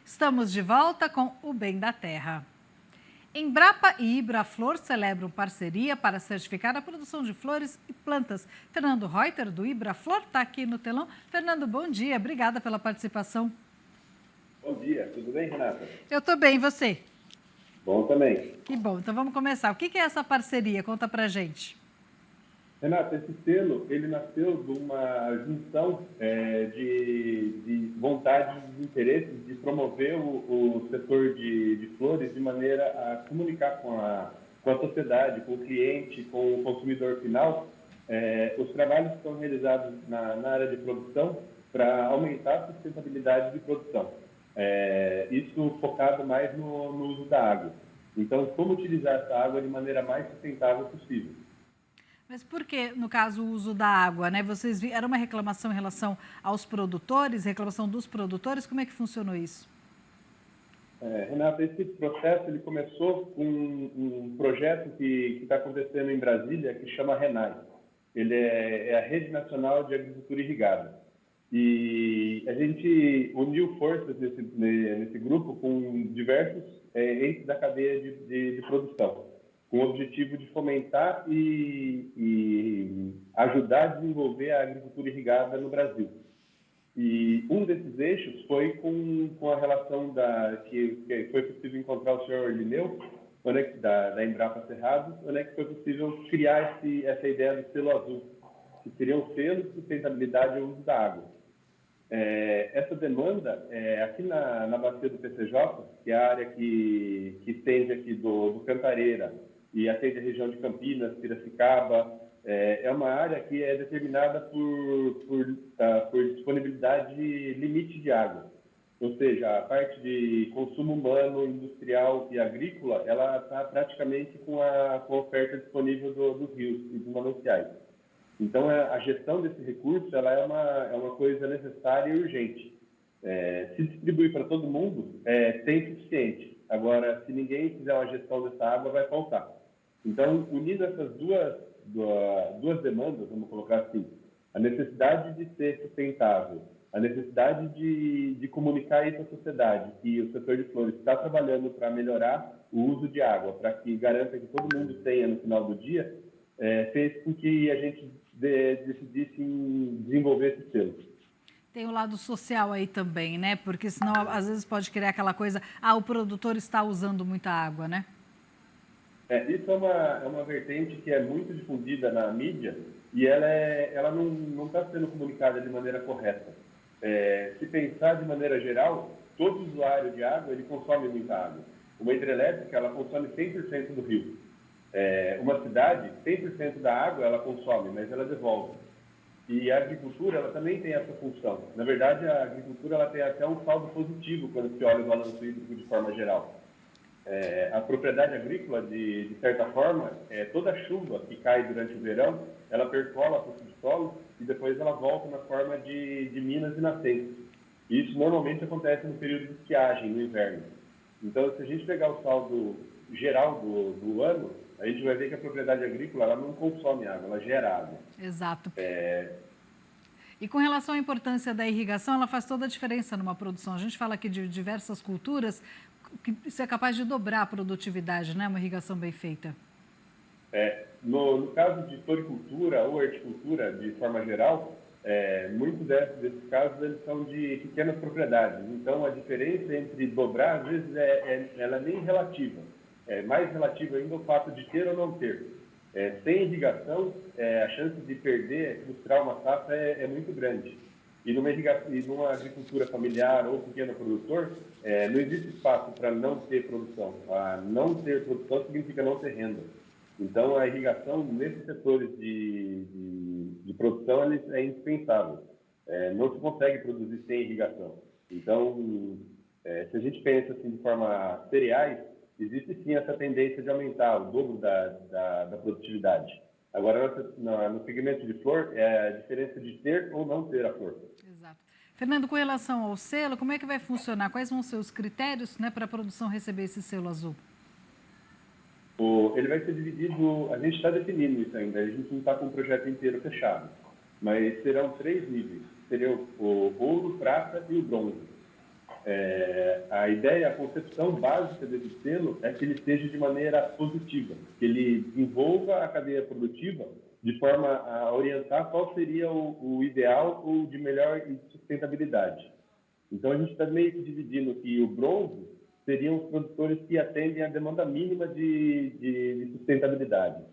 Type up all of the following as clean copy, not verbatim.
Estamos de volta com o Bem da Terra. Embrapa e Ibraflor celebram parceria para certificar a produção de flores e plantas. Fernando Reuter, do Ibraflor, está aqui no telão. Fernando, bom dia. Obrigada pela participação. Bom dia. Tudo bem, Renata? Eu estou bem. E você? Bom também. Que bom. Então vamos começar. O que é essa parceria? Conta pra gente. Renata, esse selo, ele nasceu de uma junção de vontades e interesses de promover o setor de flores de maneira a comunicar com a sociedade, com o cliente, com o consumidor final, os trabalhos que são realizados na área de produção para aumentar a sustentabilidade de produção. Isso focado mais no uso da água. Então, como utilizar essa água de maneira mais sustentável possível. Mas por que, no caso, o uso da água, né? Era uma reclamação em relação aos produtores, reclamação dos produtores? Como é que funcionou isso? Renata, esse processo ele começou com um projeto que está acontecendo em Brasília, que chama RENAI. Ele é a Rede Nacional de Agricultura Irrigada. E a gente uniu forças nesse grupo com diversos entes da cadeia de produção, com o objetivo de fomentar e ajudar a desenvolver a agricultura irrigada no Brasil. E um desses eixos foi com a relação que foi possível encontrar o senhor Lineu, da Embrapa Cerrado, onde é que foi possível criar essa ideia do selo azul, que seria um selo de sustentabilidade e uso da água. Essa demanda, aqui na bacia do PCJ, que é a área que estende aqui do Cantareira e atende a região de Campinas, Piracicaba, é uma área que é determinada por disponibilidade limite de água. Ou seja, a parte de consumo humano, industrial e agrícola, ela está praticamente com a oferta disponível dos rios e dos mananciais. Então, a gestão desse recurso ela é uma coisa necessária e urgente. Se distribuir para todo mundo, tem suficiente. Agora, se ninguém fizer uma gestão dessa água, vai faltar. Então, unindo essas duas demandas, vamos colocar assim, a necessidade de ser sustentável, a necessidade de comunicar isso à sociedade, que o setor de flores está trabalhando para melhorar o uso de água, para que garanta que todo mundo tenha no final do dia, fez com que a gente decidisse desenvolver esse selo. Tem o lado social aí também, né? Porque senão, às vezes, pode criar aquela coisa, o produtor está usando muita água, né? Isso é uma vertente que é muito difundida na mídia e ela não está sendo comunicada de maneira correta. Se pensar de maneira geral, todo usuário de água ele consome muita água. Uma hidrelétrica ela consome 100% do rio. Uma cidade, 100% da água ela consome, mas ela devolve. E a agricultura ela também tem essa função. Na verdade, a agricultura ela tem até um saldo positivo quando se olha o balanço hídrico de forma geral. A propriedade agrícola, de certa forma, toda a chuva que cai durante o verão, ela percola para o subsolo e depois ela volta na forma de minas e nascentes. E isso normalmente acontece no período de estiagem, no inverno. Então, se a gente pegar o saldo geral do ano, a gente vai ver que a propriedade agrícola ela não consome água, ela gera água. Exato. E com relação à importância da irrigação, ela faz toda a diferença numa produção. A gente fala aqui de diversas culturas, que isso é capaz de dobrar a produtividade, né? Uma irrigação bem feita. No caso de floricultura ou horticultura, de forma geral, muitos desses casos eles são de pequenas propriedades. Então, a diferença entre dobrar, às vezes, ela é nem relativa. É mais relativa ainda ao fato de ter ou não ter. Sem irrigação, a chance de perder, frustrar uma safra é muito grande. E numa agricultura familiar ou pequeno produtor, não existe espaço para não ter produção. Não ter produção significa não ter renda. Então, a irrigação nesses setores de produção é indispensável. Não se consegue produzir sem irrigação. Então, se a gente pensa assim, de forma cereais, existe sim essa tendência de aumentar o dobro da produtividade. Agora, no segmento de flor, é a diferença de ter ou não ter a flor. Exato. Fernando, com relação ao selo, como é que vai funcionar? Quais vão ser os critérios, né, para a produção receber esse selo azul? Ele vai ser dividido, a gente está definindo isso ainda, a gente não está com o projeto inteiro fechado, mas serão 3 níveis, seria o ouro, prata e o bronze. A ideia, a concepção básica desse selo é que ele seja de maneira positiva, que ele envolva a cadeia produtiva de forma a orientar qual seria o ideal ou de melhor sustentabilidade. Então, a gente está meio que dividindo que o bronze seriam os produtores que atendem à demanda mínima de sustentabilidade.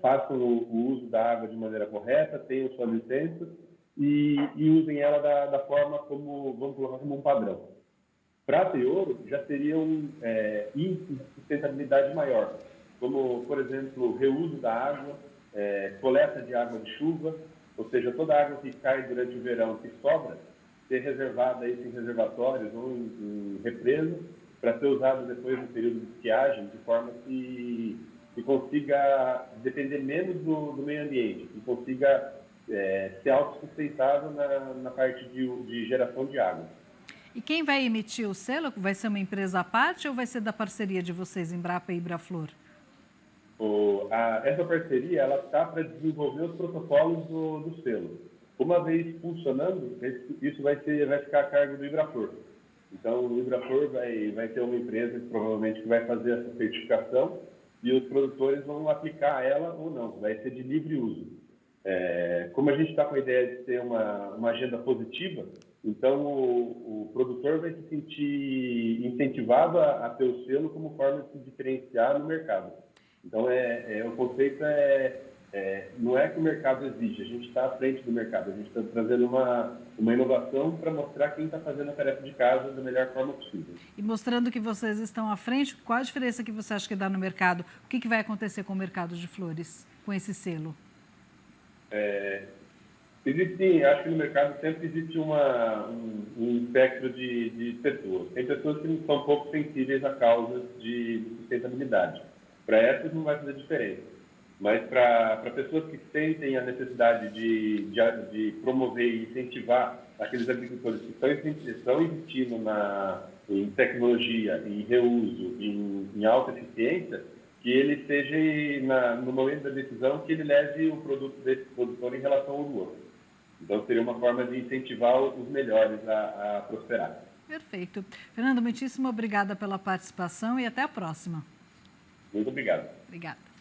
Façam o uso da água de maneira correta, tenham sua licença e usem ela da forma como, vamos colocar como um padrão. Prata e ouro já seriam índices de sustentabilidade maior, como, por exemplo, reuso da água, coleta de água de chuva, ou seja, toda a água que cai durante o verão, que sobra, ser reservada em reservatórios ou em represas, para ser usada depois no período de estiagem, de forma que consiga depender menos do meio ambiente, que consiga ser autossustentável na parte de geração de água. E quem vai emitir o selo? Vai ser uma empresa à parte ou vai ser da parceria de vocês, Embrapa e Ibraflor? Essa parceria está para desenvolver os protocolos do selo. Uma vez funcionando, isso vai ficar a cargo do Ibraflor. Então, o Ibraflor vai ter uma empresa que provavelmente vai fazer essa certificação e os produtores vão aplicar ela ou não, vai ser de livre uso. Como a gente está com a ideia de ter uma agenda positiva, então o produtor vai se sentir incentivado a ter o selo como forma de se diferenciar no mercado. Então, o conceito não é que o mercado exige, a gente está à frente do mercado, a gente está trazendo uma inovação para mostrar quem está fazendo a tarefa de casa da melhor forma possível. E mostrando que vocês estão à frente, qual a diferença que você acha que dá no mercado? O que vai acontecer com o mercado de flores, com esse selo? Acho que no mercado sempre existe um espectro de pessoas. Tem pessoas que são pouco sensíveis a causas de sustentabilidade. Para essas não vai fazer diferença. Mas para pessoas que sentem a necessidade de promover e incentivar aqueles agricultores que estão investindo em tecnologia, em reuso, em alta eficiência, que ele seja, no momento da decisão, que ele leve o produto desse produtor em relação ao do outro. Então, seria uma forma de incentivar os melhores a prosperar. Perfeito. Fernando, muitíssimo obrigada pela participação e até a próxima. Muito obrigado. Obrigada.